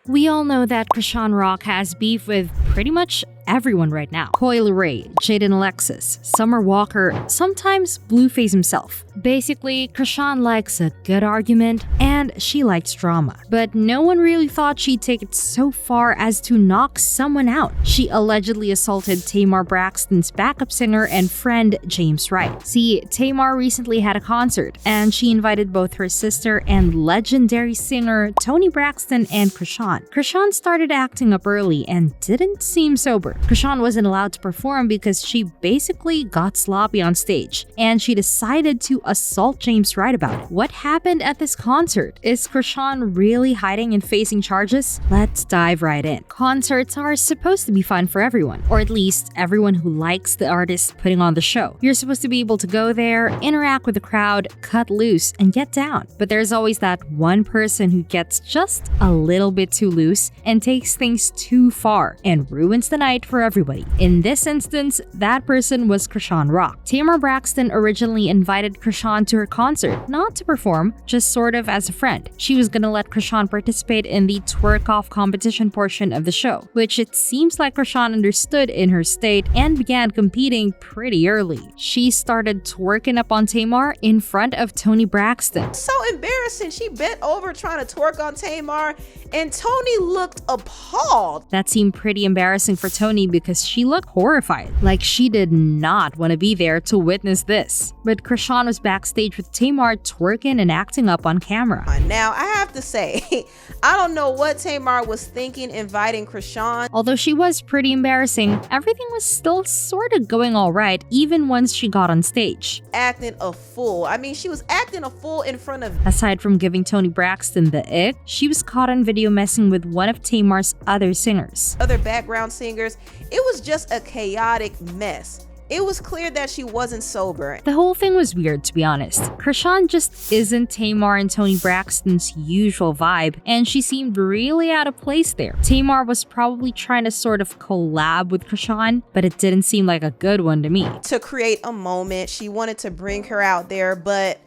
We all know that Chrisean Rock has beef with pretty much everyone right now. Coyle Ray, Jaden Alexis, Summer Walker, sometimes Blueface himself. Basically, Chrisean likes a good argument and she likes drama. But no one really thought she'd take it so far as to knock someone out. She allegedly assaulted Tamar Braxton's backup singer and friend James Wright. See, Tamar recently had a concert and she invited both her sister and legendary singer Toni Braxton and Chrisean. Chrisean started acting up early and didn't seem sober. Chrisean wasn't allowed to perform because she basically got sloppy on stage, and she decided to assault James Wright about it. What happened at this concert? Is Chrisean really hiding and facing charges? Let's dive right in. Concerts are supposed to be fun for everyone, or at least everyone who likes the artist putting on the show. You're supposed to be able to go there, interact with the crowd, cut loose, and get down. But there's always that one person who gets just a little bit too loose and takes things too far and ruins the night for everybody. In this instance, that person was Chrisean Rock. Tamar Braxton originally invited Chrisean to her concert, not to perform, just sort of as a friend. She was gonna let Chrisean participate in the twerk-off competition portion of the show, which it seems like Chrisean understood in her state and began competing pretty early. She started twerking up on Tamar in front of Toni Braxton. So embarrassing. She bent over trying to twerk on Tamar and Toni looked appalled. That seemed pretty embarrassing for Toni because she looked horrified, like she did not want to be there to witness this. But Chrisean was backstage with Tamar twerking and acting up on camera. Now, I have to say, I don't know what Tamar was thinking inviting Chrisean. Although she was pretty embarrassing, everything was still sort of going alright even once she got on stage. Acting a fool. I mean, she was acting a fool in front of... Aside from giving Toni Braxton the ick, she was caught on video messing with one of Tamar's other singers. Other background singers. It was just a chaotic mess. It was clear that she wasn't sober. The whole thing was weird, to be honest. Chrisean just isn't Tamar and Toni Braxton's usual vibe, and she seemed really out of place there. Tamar was probably trying to sort of collab with Chrisean, but it didn't seem like a good one to me. To create a moment, she wanted to bring her out there, but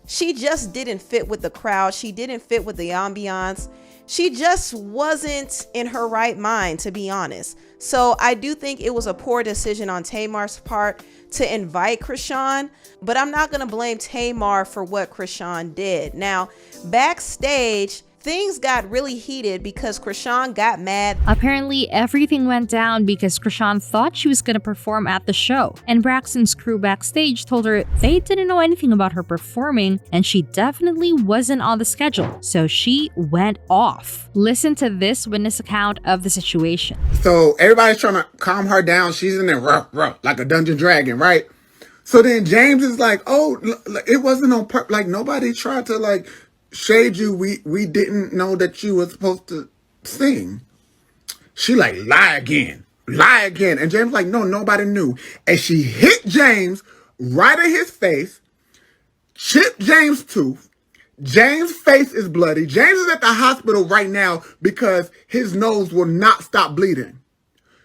she just didn't fit with the crowd. She didn't fit with the ambiance. She just wasn't in her right mind, to be honest. So I do think it was a poor decision on Tamar's part to invite Chrisean, but I'm not going to blame Tamar for what Chrisean did. Now, backstage, things got really heated because Chrisean got mad. Apparently, everything went down because Chrisean thought she was going to perform at the show, and Braxton's crew backstage told her they didn't know anything about her performing and she definitely wasn't on the schedule, so she went off. Listen to this witness account of the situation. So everybody's trying to calm her down. She's in there rough, like a dungeon dragon, right? So then James is like, oh, it wasn't on purpose. Like, nobody tried to, like, shade you. We didn't know that you were supposed to sing. She like, lie again. And James like, no, nobody knew. And she hit James right in his face, chipped James' tooth. James' face is bloody. James is at the hospital right now because his nose will not stop bleeding.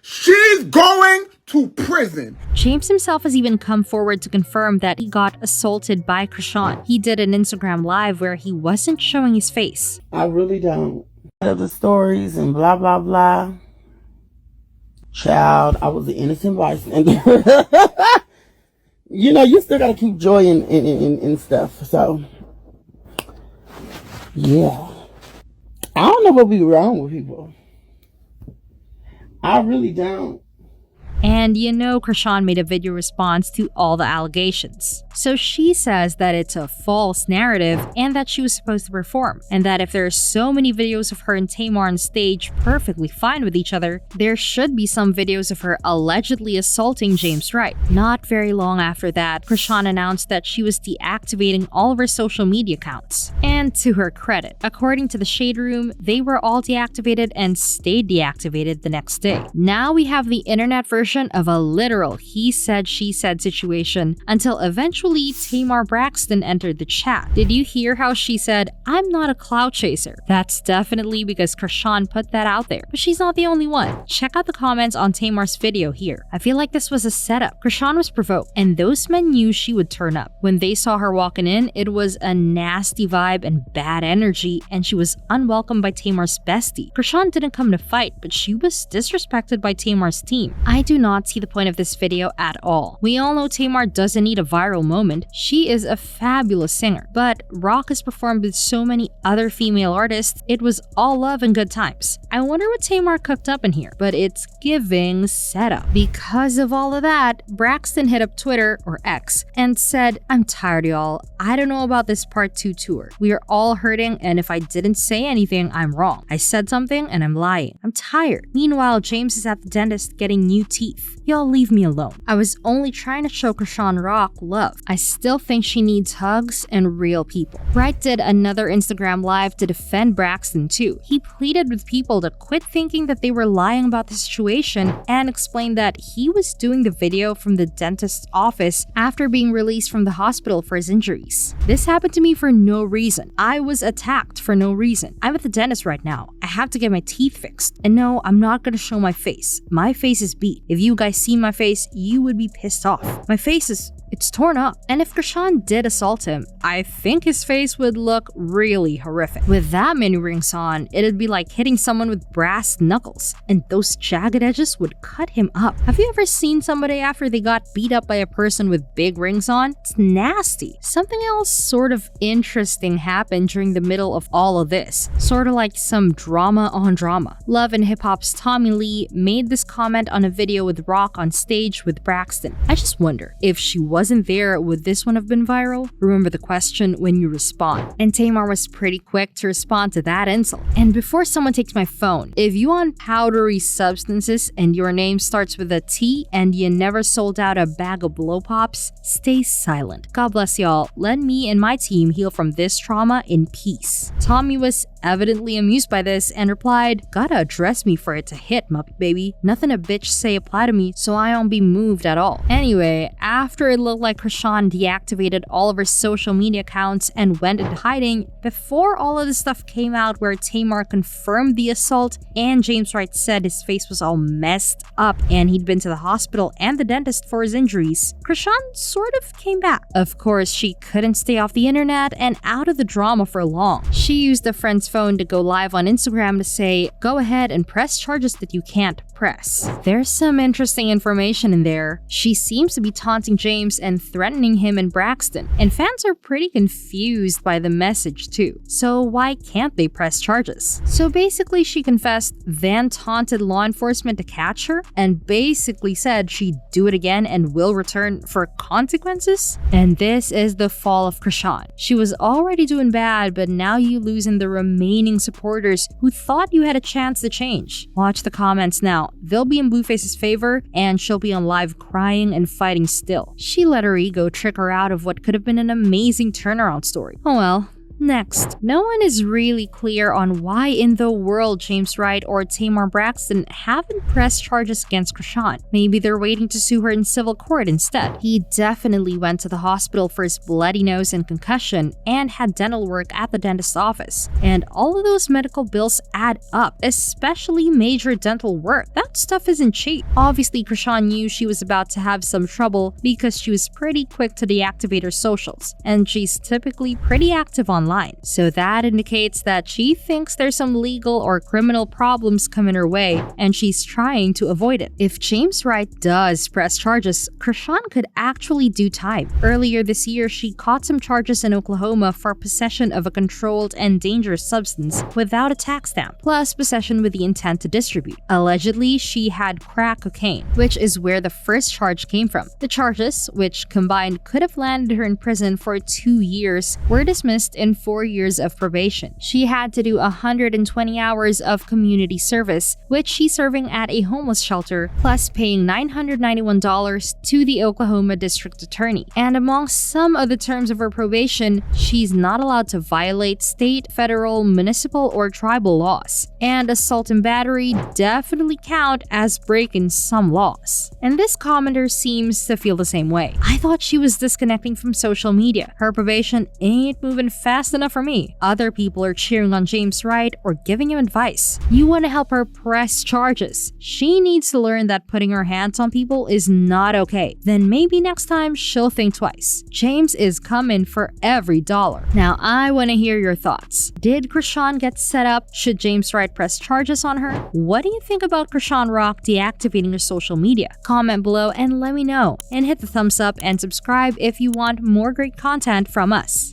She's going to prison. James himself has even come forward to confirm that he got assaulted by Chrisean. He did an Instagram live where he wasn't showing his face. I really don't. The stories and blah, blah, blah. Child, I was an innocent bystander. You know, you still gotta keep joy in stuff. So, yeah. I don't know what be wrong with people. I really don't. And you know Chrisean made a video response to all the allegations. So she says that it's a false narrative and that she was supposed to perform, and that if there are so many videos of her and Tamar on stage perfectly fine with each other, there should be some videos of her allegedly assaulting James Wright. Not very long after that, Chrisean announced that she was deactivating all of her social media accounts. And to her credit, according to the Shade Room, they were all deactivated and stayed deactivated the next day. Now we have the internet version version of a literal he said she said situation until eventually Tamar Braxton entered the chat. Did you hear how she said, "I'm not a clout chaser"? That's definitely because Chrisean put that out there, but she's not the only one. Check out the comments on Tamar's video here. I feel like this was a setup. Chrisean was provoked, and those men knew she would turn up. When they saw her walking in, it was a nasty vibe and bad energy, and she was unwelcome by Tamar's bestie. Chrisean didn't come to fight, but she was disrespected by Tamar's team. I do not see the point of this video at all. We all know Tamar doesn't need a viral moment. She is a fabulous singer, but Rock has performed with so many other female artists, it was all love and good times. I wonder what Tamar cooked up in here, but it's giving setup. Because of all of that, Braxton hit up Twitter, or X, and said, "I'm tired, y'all. I don't know about this part 2 tour. We are all hurting, and if I didn't say anything, I'm wrong. I said something and I'm lying. I'm tired." Meanwhile, James is at the dentist getting new teeth. Y'all leave me alone. I was only trying to show Chrisean Rock love. I still think she needs hugs and real people. Bright did another Instagram live to defend Braxton too. He pleaded with people to quit thinking that they were lying about the situation and explained that he was doing the video from the dentist's office after being released from the hospital for his injuries. "This happened to me for no reason. I was attacked for no reason. I'm at the dentist right now. I have to get my teeth fixed. And no, I'm not gonna show my face. My face is beat. If you guys see my face, you would be pissed off. My face it's torn up." And if Chrisean did assault him, I think his face would look really horrific. With that many rings on, it'd be like hitting someone with brass knuckles, and those jagged edges would cut him up. Have you ever seen somebody after they got beat up by a person with big rings on? It's nasty. Something else sort of interesting happened during the middle of all of this, sort of like some drama on drama. Love and Hip Hop's Tommy Lee made this comment on a video with Rock on stage with Braxton. I just wonder, if she wasn't there, would this one have been viral? Remember the question when you respond. And Tamar was pretty quick to respond to that insult. "And before someone takes my phone, if you on powdery substances and your name starts with a T and you never sold out a bag of blow pops, stay silent. God bless y'all. Let me and my team heal from this trauma in peace." Tommy was evidently amused by this and replied, "Gotta address me for it to hit, Muppet baby. Nothing a bitch say apply to me, so I don't be moved at all." Anyway, after it looked like Chrisean deactivated all of her social media accounts and went into hiding, before all of this stuff came out where Tamar confirmed the assault and James Wright said his face was all messed up and he'd been to the hospital and the dentist for his injuries, Chrisean sort of came back. Of course, she couldn't stay off the internet and out of the drama for long. She used a friend's phone to go live on Instagram to say, "Go ahead and press charges that you can't press." There's some interesting information in there. She seems to be taunting James and threatening him and Braxton, and fans are pretty confused by the message too. So why can't they press charges? So basically she confessed, then taunted law enforcement to catch her, and basically said she'd do it again and will return for consequences. And this is the fall of Chrisean. She was already doing bad, but now you losing the remaining supporters who thought you had a chance to change. Watch the comments now. They'll be in Blueface's favor, and she'll be on live crying and fighting still. She let her ego trick her out of what could have been an amazing turnaround story. Oh well. Next, no one is really clear on why in the world James Wright or Tamar Braxton haven't pressed charges against Chrisean. Maybe they're waiting to sue her in civil court instead. He definitely went to the hospital for his bloody nose and concussion and had dental work at the dentist's office. And all of those medical bills add up, especially major dental work. That stuff isn't cheap. Obviously, Chrisean knew she was about to have some trouble because she was pretty quick to deactivate her socials, and she's typically pretty active online. So that indicates that she thinks there's some legal or criminal problems coming her way, and she's trying to avoid it. If James Wright does press charges, Chrisean could actually do time. Earlier this year, she caught some charges in Oklahoma for possession of a controlled and dangerous substance without a tax stamp, plus possession with the intent to distribute. Allegedly, she had crack cocaine, which is where the first charge came from. The charges, which combined could have landed her in prison for 2 years, were dismissed in given 4 years of probation. She had to do 120 hours of community service, which she's serving at a homeless shelter, plus paying $991 to the Oklahoma District Attorney. And among some of the terms of her probation, she's not allowed to violate state, federal, municipal, or tribal laws. And assault and battery definitely count as breaking some laws. And this commenter seems to feel the same way. I thought she was disconnecting from social media. Her probation ain't moving fast enough for me. Other people are cheering on James Wright or giving him advice. You want to help her press charges. She needs to learn that putting her hands on people is not okay. Then maybe next time she'll think twice. James is coming for every dollar. Now I want to hear your thoughts. Did Chrisean get set up? Should James Wright press charges on her? What do you think about Chrisean Rock deactivating her social media? Comment below and let me know. And hit the thumbs up and subscribe if you want more great content from us.